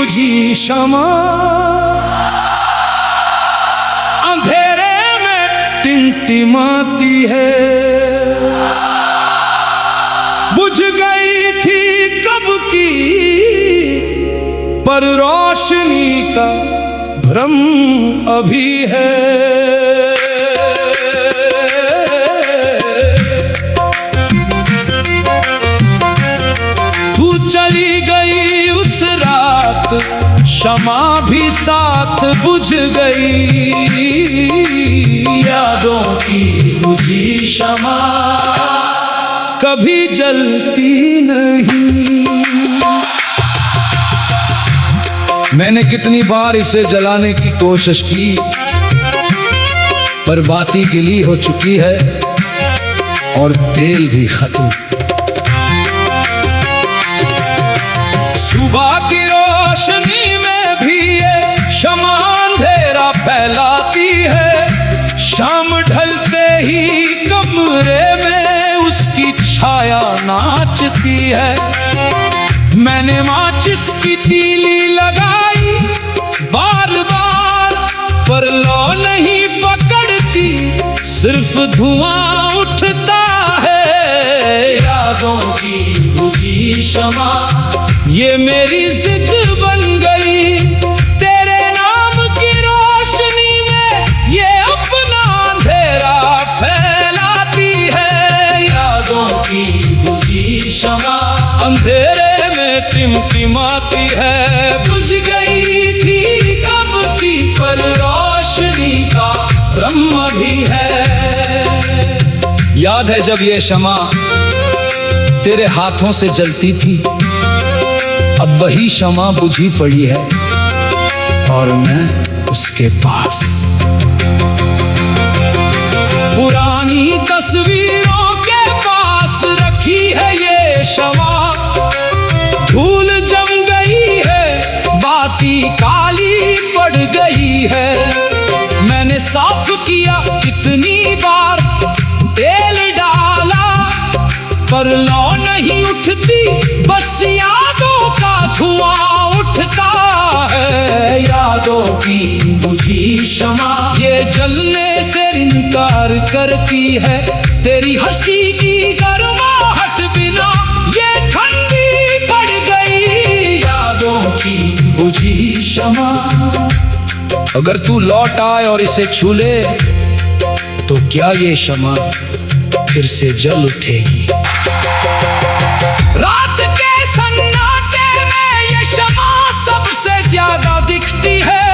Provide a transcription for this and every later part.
बुझी शमा अंधेरे में टिमटिमाती है। बुझ गई थी कब की पर रोशनी का भ्रम अभी है। तू चली गई उस रात शमा भी साथ बुझ गई। यादों की बुझी शमा कभी जलती नहीं। मैंने कितनी बार इसे जलाने की कोशिश की पर बाती गिली हो चुकी है और तेल भी खत्म। सुबह की रोशनी में भी ये शमा अंधेरा फैलाती है। शाम ढलते ही कमरे में उसकी छाया नाचती है। मैंने माचिस की तीली लगाई बार बार पर लो नहीं पकड़ती, सिर्फ धुआं उठता है। यादों की बुझी शमा ये मेरी जिद बन गई। तेरे नाम की रोशनी में ये अपना अंधेरा फैलाती है। यादों की बुझी शमा अंधेरे में टिमटिमाती है। बुझ गई थी कब की पर रोशनी का ब्रह्म भी है। याद है जब ये शमा तेरे हाथों से जलती थी, अब वही शमा बुझी पड़ी है और मैं उसके पास। पुरानी तस्वीरों के पास रखी है ये शमा। धूल जम गई है, बाती काली पड़ गई है। मैंने साफ किया कितनी बार, तेल डाला पर लौ नहीं उठती, बस यादों का धुआं उठता है। यादों की बुझी शमा ये जलने से इनकार करती है। तेरी हंसी की गर्माहट बिना ये ठंडी पड़ गई। यादों की बुझी शमा अगर तू लौट आए और इसे छू ले तो क्या ये शमा फिर से जल उठेगी। रात के सन्नाटे में ये शमा सबसे ज्यादा दिखती है।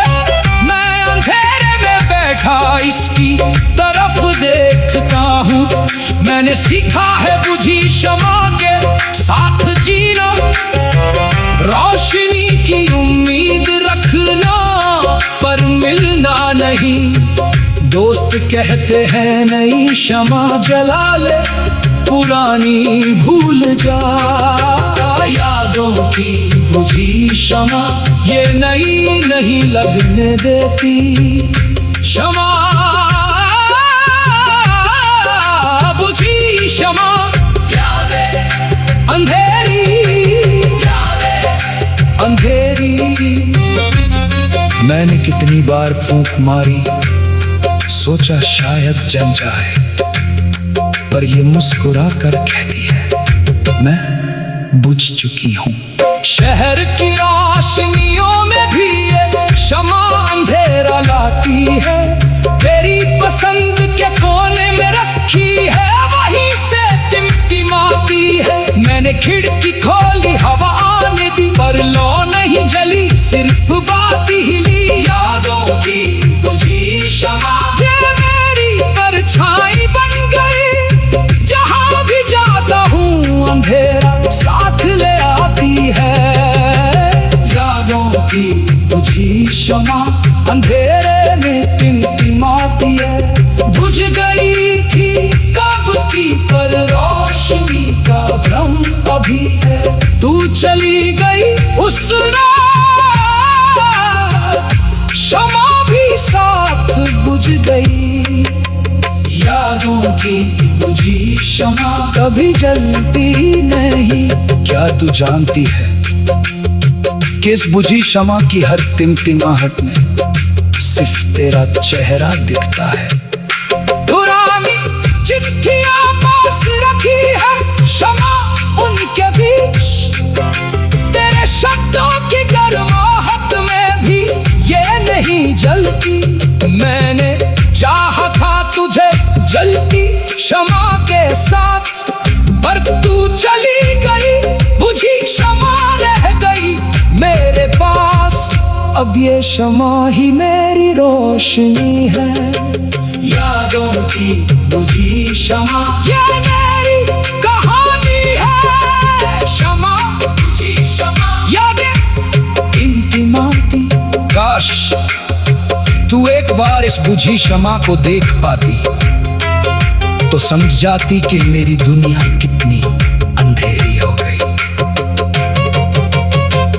मैं अंधेरे में बैठा इसकी तरफ देखता हूँ। मैंने सीखा है बुझी शमा के साथ जीना। रोशनी की उम्मीद रखना पर मिलना नहीं। दोस्त कहते हैं नई शमा जला ले, पुरानी भूल जा। यादों की बुझी शमा ये नई नहीं लगने देती। शमा बुझी शमा यादें अंधेरी, यादें अंधेरी। मैंने कितनी बार फूंक मारी, सोचा शायद जल जाए, पर ये मुस्कुरा कर कहती है मैं बुझ चुकी हूँ। शहर की रोशनियों में भी ये शमा अंधेरा लाती है। तेरी पसंद के कोने में रखी है, वहीं से टिमटिमाती है। मैंने खिड़की खोली हवा आने दी पर लो नहीं जली, सिर्फ बात हिली। यादों की बुझी शमा ये मेरी परछाई बन गई। जहां भी जाता हूँ अंधेरा साथ ले आती है। यादों की बुझी शमा अंधेरे में टिमटिमाती है। बुझ गई थी कब की पर रोशनी का भ्रम अभी है। तू चली गई उस रात शमा भी साथ बुझ गई। यादों की बुझी शमा कभी जलती नहीं। क्या तू जानती है किस बुझी शमा की हर टिमटिमाहट में सिर्फ तेरा चेहरा दिखता है। पुरानी चिट्ठियां पास रखी है शमा उनके बीच, तेरे शब्दों की गर्माहट में भी ये नहीं जलती। मैंने चाहा था तुझे जलती शमा के साथ, पर तू चली गई, बुझी शमा रह गई मेरे पास। अब ये शमा ही मेरी रोशनी है, यादों की बुझी शमा ये मेरी कहानी है। शमा बुझी शमा यादें इंटिमाती। काश तू एक बार इस बुझी शमा को देख पाती तो समझ जाती कि मेरी दुनिया कितनी अंधेरी हो गई।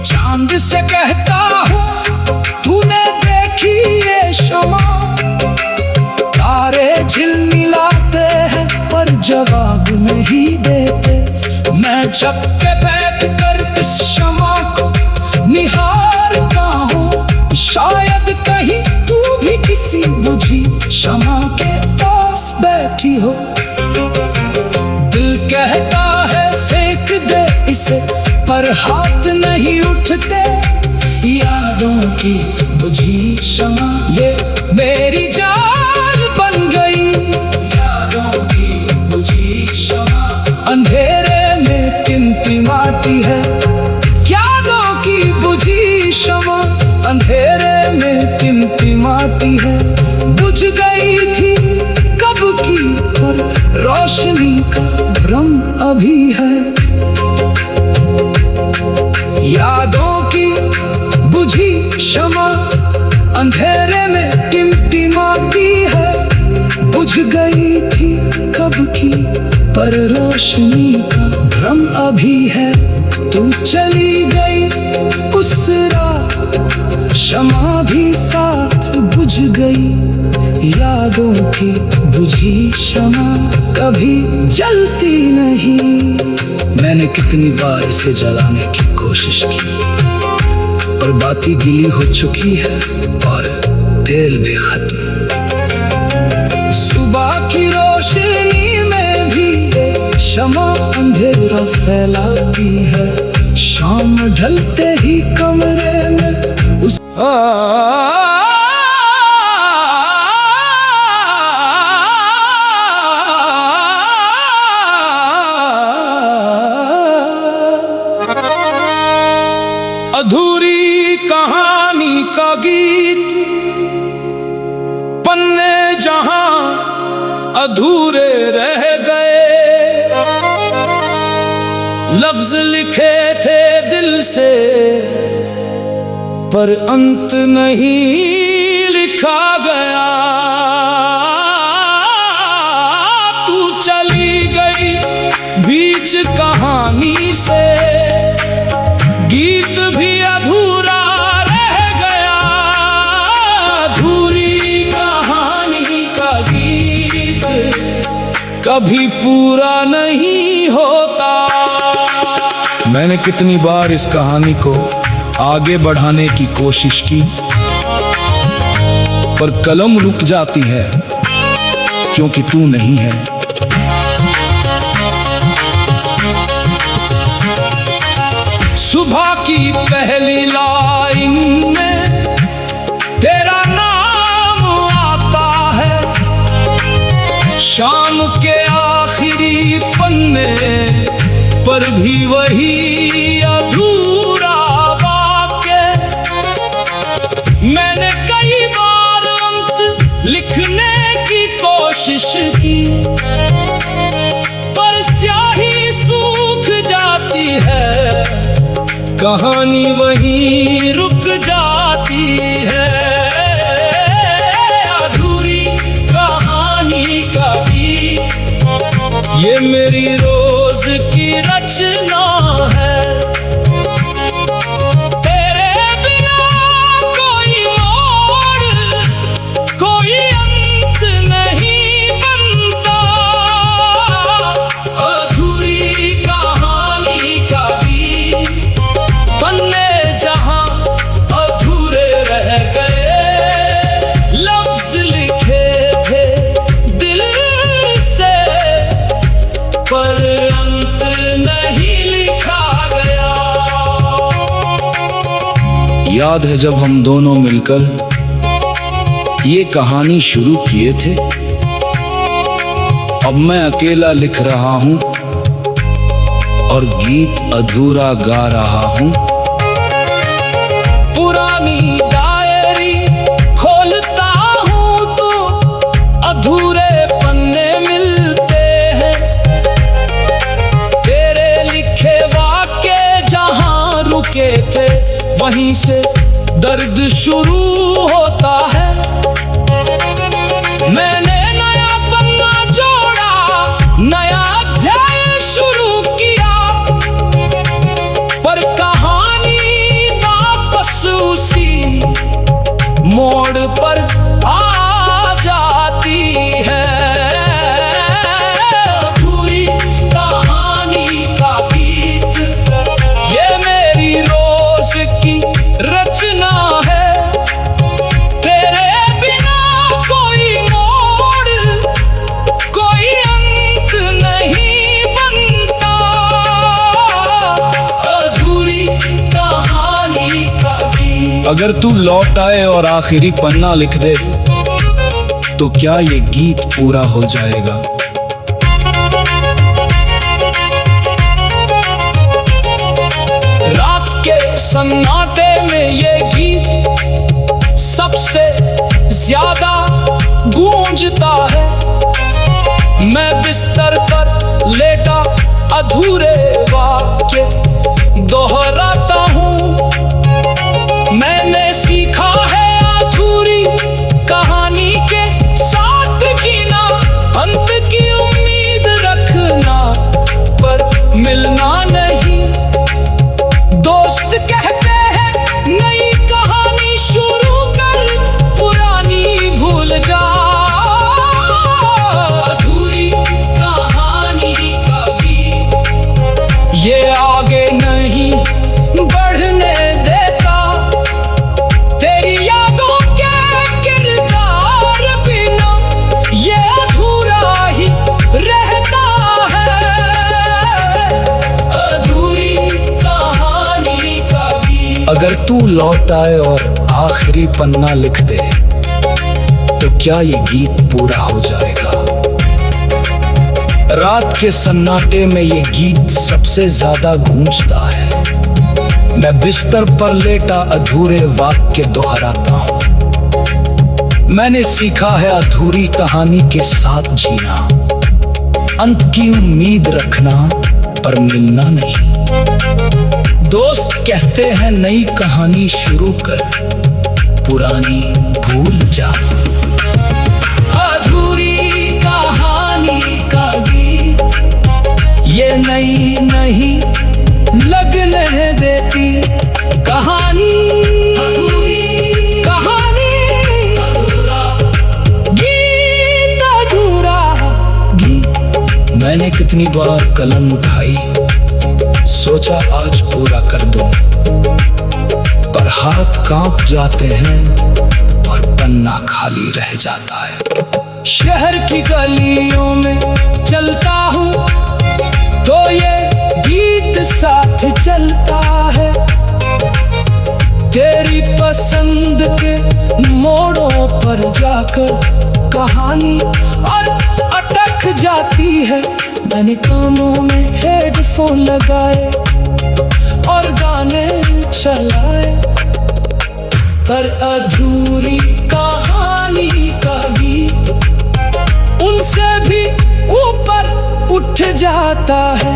चांद से कहता हूँ तूने देखी ये शमा, तारे झिलमिलाते हैं पर जवाब नहीं देते। मैं छत पे बैठ कर इस शमा को निहारता हूँ, शायद कहीं तू भी किसी बुझी शमा के पास बैठी हो। दिल कहता है फेंक दे इसे, पर हाथ नहीं उठते। यादों की बुझी शमा ये मेरी जान बन गई। यादों की बुझी शमा अंधेरे में टिमटिमाती है। यादों की बुझी शमा अंधेरे में टिमटिमाती है। बुझ गई थी कब की, पर रोशनी का भ्रम अभी है। यादों की बुझी शमा अंधेरे में टिमटिमाती है। बुझ गई थी कब की, पर रोशनी का भ्रम अभी है। तू चली गई उस रात, शमा भी साथ बुझ गई। यादों की बुझी शमा कभी जलती नहीं। मैंने कितनी बार इसे जलाने की कोशिश की, पर बाती गिली हो चुकी है और तेल भी खत्म। सुबह की रोशनी में भी ये शमा अंधेरा फैलाती है। शाम ढलते ही कमरे में उस अधूरी कहानी का गीत, पन्ने जहां अधूरे रह गए। लफ्ज लिखे थे दिल से, पर अंत नहीं लिखा गया। तू चली गई बीच कहानी से, गीत भी अधूरा रह गया। अधूरी कहानी का गीत कभी पूरा नहीं होता। मैंने कितनी बार इस कहानी को आगे बढ़ाने की कोशिश की, पर कलम रुक जाती है क्योंकि तू नहीं है। सुबह की पहली लाइन में तेरा नाम आता है, शाम के आखिरी पन्ने पर भी वही अधूरा वाक्य। मैंने कई बार अंत लिखने की कोशिश की, पर स्याही सूख जाती है, कहानी वहीं रुक जाती है। अधूरी कहानी का गीत ये मेरी रोज की रचना है। तेरे बिना कोई मोड़, कोई अंत नहीं बनता। अधूरी कहानी का गीत पन्ने जहां याद है जब हम दोनों मिलकर ये कहानी शुरू किए थे। अब मैं अकेला लिख रहा हूं और गीत अधूरा गा रहा हूं। पुरानी डायरी खोलता हूं तो अधूरे पन्ने मिलते हैं। तेरे लिखे वाक्य जहां रुके थे वहीं से दर्द शुरू होता है। मैंने नया पन्ना जोड़ा, नया अध्याय शुरू किया, पर कहानी वापस उसी मोड़ पर आ जाती है। अधूरी कहानी का गीत ये मेरी रोज की रचना है। तेरे बिना कोई मोड़, कोई अंत नहीं बनता। अधूरी कहानी का गीत। अगर तू लौट आए और आखिरी पन्ना लिख दे तो क्या ये गीत पूरा हो जाएगा? रात के सन्नाटे में ये गीत सबसे ज्यादा गूंजता है। मैं बिस्तर पर लेटा अधूरे वाक्य दोहराता हूँ। मैंने सीखा है अधूरी कहानी के साथ जीना, अंत की उम्मीद रखना पर मिलना नहीं। दोस्त कहते हैं नई कहानी शुरू कर, पुरानी भूल जा। अधूरी कहानी का गीत ये आगे नहीं बढ़ने देता। तेरी यादों के किरदार बिना ये अधूरा ही रहता है। अधूरी कहानी का गीत। अगर तू लौट आए और आखिरी पन्ना लिख दे तो क्या ये गीत पूरा हो जाएगा? रात के सन्नाटे में ये गीत सबसे ज्यादा गूंजता है। मैं बिस्तर पर लेटा अधूरे वाक्य दोहराता हूँ। मैंने सीखा है अधूरी कहानी के साथ जीना, अंत की उम्मीद रखना पर मिलना नहीं। दोस्त कहते हैं नई कहानी शुरू कर, पुरानी भूल जा। अधूरी कहानी का गीत ये नई नहीं लगने देती कहानी। अधूरी कहानी, अधूरा गीत, अधूरा गीत। मैंने कितनी बार कलम उठाई, सोचा आज पूरा कर दूं, पर हाथ कांप जाते हैं और पन्ना खाली रह जाता है। शहर की गलियों में चलता हूँ तो ये गीत साथ चलता है। तेरी पसंद के मोड़ों पर जाकर कहानी और अटक जाती है। मैंने कानों में हेडफोन लगाए और गाने चलाए, पर अधूरी कहानी का गीत उनसे भी ऊपर उठ जाता है।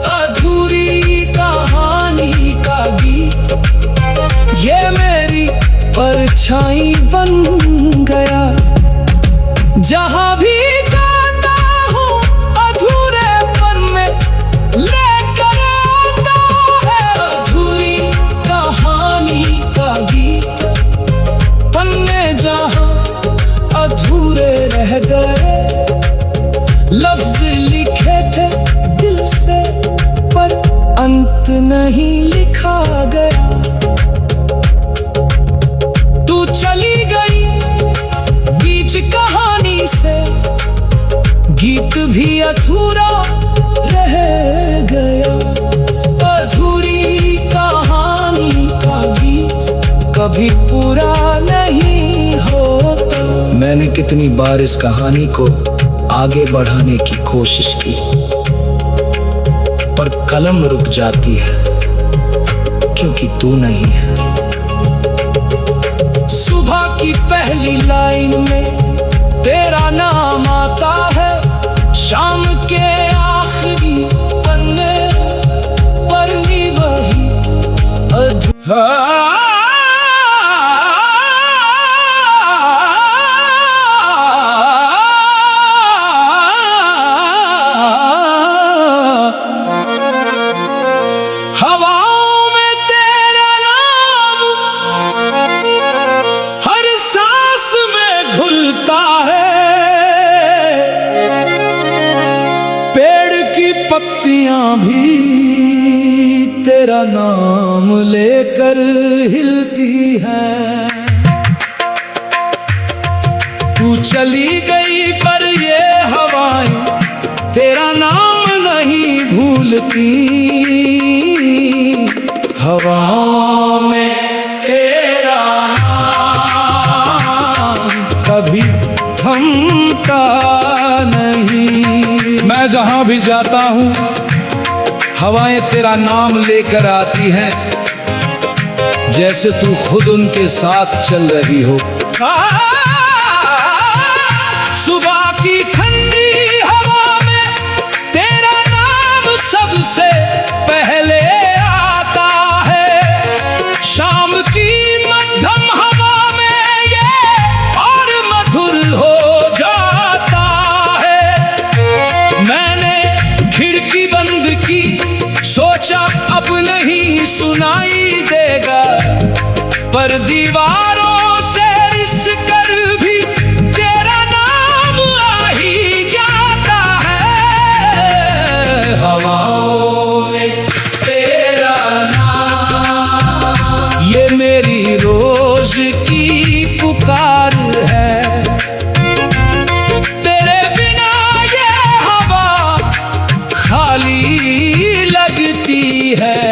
अधूरी कहानी का गीत ये मेरी परछाई बन गया। जहां भी जाता हूँ अधूरे पन्ने लेकर आता है। अधूरी कहानी का गीत, पन्ने जहां अधूरे रह गए, लफ्ज लिखे थे दिल से पर अंत नहीं लिखा गया। तू चली गई बीच कहानी से, गीत भी अधूरा रह गया। अधूरी कहानी का गीत कभी पूरा नहीं होता। मैंने कितनी बार इस कहानी को आगे बढ़ाने की कोशिश की, पर कलम रुक जाती है क्योंकि तू नहीं है। सुबह की पहली लाइन में तेरा नाम आता है, शाम के आखिरी पन्ने पर भी वही हवाओं में तेरा नाम हर सांस में घुलता है, पेड़ की पत्तियां भी तेरा नाम लेकर हिलती हैं। तू चली गई पर ये हवाएं तेरा नाम नहीं भूलती। हवाओं में तेरा नाम कभी थमता नहीं। मैं जहां भी जाता हूं हवाएं तेरा नाम लेकर आती हैं, जैसे तू खुद उनके साथ चल रही हो। सुबह की ठंडी हवा में तेरा नाम सबसे पहले आता है, शाम की मध्यम हवा में ये और मधुर हो जाता है। मैंने खिड़की बंद की, सोचा अब नहीं सुनाई देगा, पर दीवारों से रिस कर भी तेरा नाम आ ही जाता है। हवाओं में तेरा नाम ये मेरी रोज की पुकार है। तेरे बिना ये हवा खाली लगती है।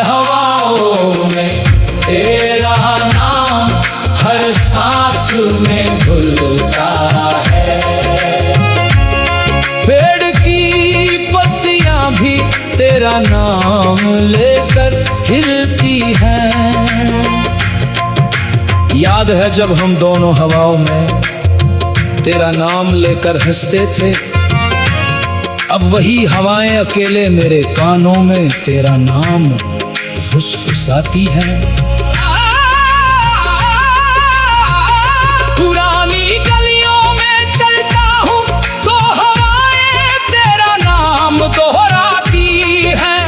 हवाओं में तेरा नाम हर सांस में घुलता है, पेड़ की पत्तियां भी तेरा नाम लेकर हिलती हैं। याद है जब हम दोनों हवाओं में तेरा नाम लेकर हंसते थे, अब वही हवाएं अकेले मेरे कानों में तेरा नाम फुसफुसाती हैं। पुरानी गलियों में चलता हूँ तो हवाएं तेरा नाम दोहराती हैं।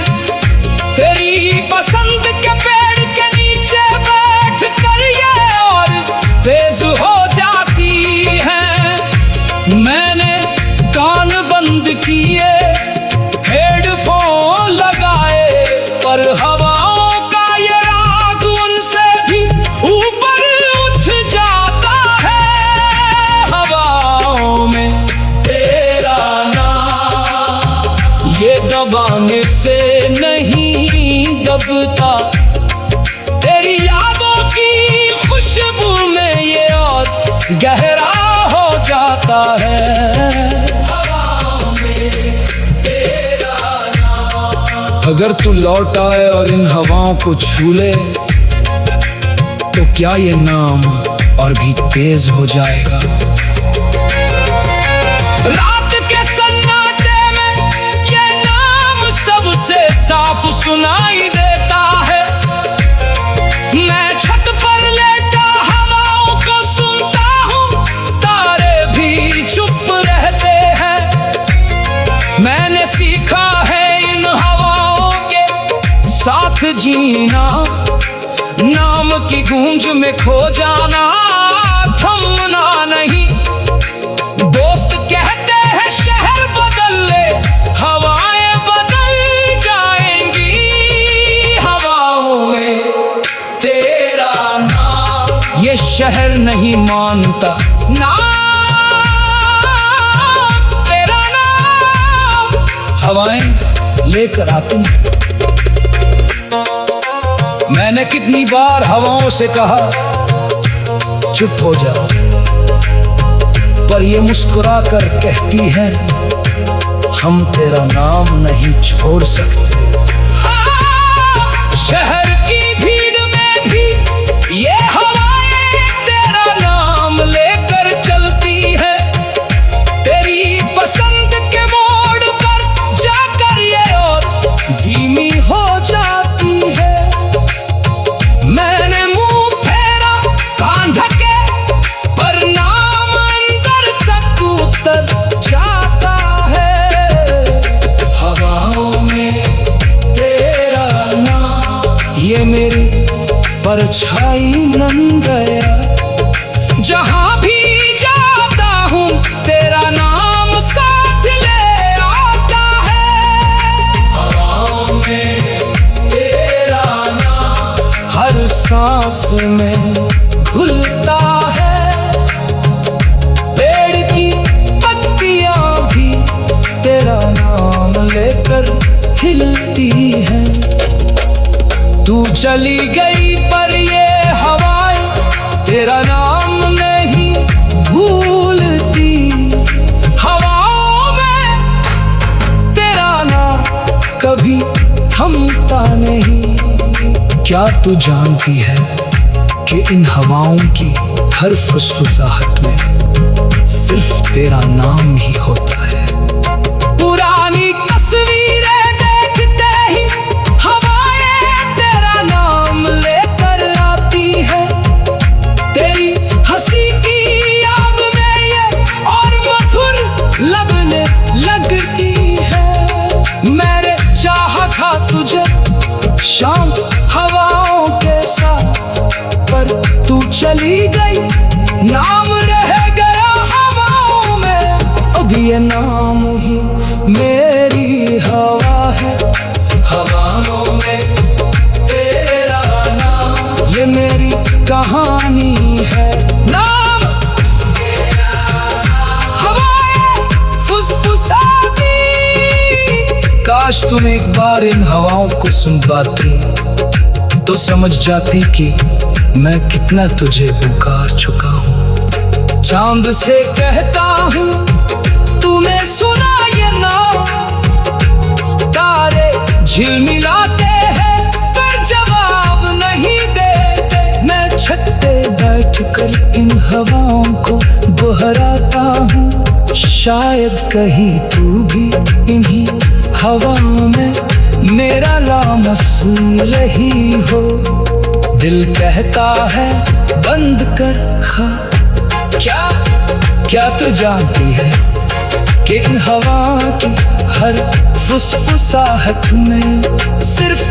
तेरी पसंद के पेड़ के नीचे बैठ कर ये और तेज हो जाती हैं। मैंने कान बंद किए, हेडफोन लगाए, पर हवाओं का ये राग उनसे भी ऊपर उठ जाता है। हवाओं में तेरा नाम ये दबाने से नहीं दबता, तेरी यादों की खुशबू में ये और गहरा हो जाता है। अगर तू लौट आए और इन हवाओं को छू ले, तो क्या ये नाम और भी तेज हो जाएगा। रात के सन्नाटे में ये नाम सबसे साफ सुनाई देता है। मैं छत पर लेटा हवाओं को सुनता हूँ, तारे भी चुप रहते हैं। मैंने सीखा है इन हवाओं के साथ जीना, नाम की गूंज में खो जाना, थमना नहीं। दोस्त कहते हैं शहर बदल ले, हवाएं बदल जाएंगी। हवाओं में तेरा नाम ये शहर नहीं मानता, नाम तेरा नाम हवाएं लेकर आती। मैंने कितनी बार हवाओं से कहा चुप हो जाओ, पर ये मुस्कुरा कर कहती है हम तेरा नाम नहीं छोड़ सकते। शहर की भीड़ में भी ये हवाएं तेरा नाम लेकर चलती है। तेरी पसंद के मोड़ पर जाकर ये और धीमी हो जाती है। मैंने मुंह फेरा कान ढके, पर नाम अंदर तक उतर जाता है। हवाओं में तेरा नाम, ये मेरी परछाई बन गया। जहां भी जाता हूँ तेरा नाम साथ ले आता है। हवाओं में तेरा नाम हर सांस में घुलता है। पेड़ की पत्तियां भी तेरा नाम लेकर हिलती हैं। तू चली गई पर ये हवाएं तेरा नाम नहीं भूलती। हवाओं में तेरा नाम कभी थमता नहीं। क्या तू जानती है कि इन हवाओं की हर फुसफुसाहट में सिर्फ तेरा नाम ही होता है। पुरानी तस्वीरें देखते ही हवाएं तेरा नाम लेकर आती है। तेरी हंसी की याद में ये और मधुर लगने लगती है। मैंने चाहा था तुझे शांत हवाओं के साथ, पर तू चली गई, नाम रह गया हवाओं में। अब ये नाम ही मेरी हवा है। हवाओं में तेरा नाम, ये मेरी कहानी है। नाम हवाएं फुसफुसाती। काश तुम एक बार इन हवाओं को सुन पाती, तो समझ जाती कि मैं कितना तुझे पुकार चुका हूँ। चांद से कहता हूँ तूने सुना ये नाम। तारे झिलमिलाते हैं पर जवाब नहीं देते। मैं छत पे बैठकर इन हवाओं को दोहराता हूँ। शायद कहीं तू भी इन्हीं हवाओं में मेरा लामसूल ही हो। दिल कहता है बंद कर खा। क्या तू जानती है कि इन हवा की हर फुसफुसाहट में सिर्फ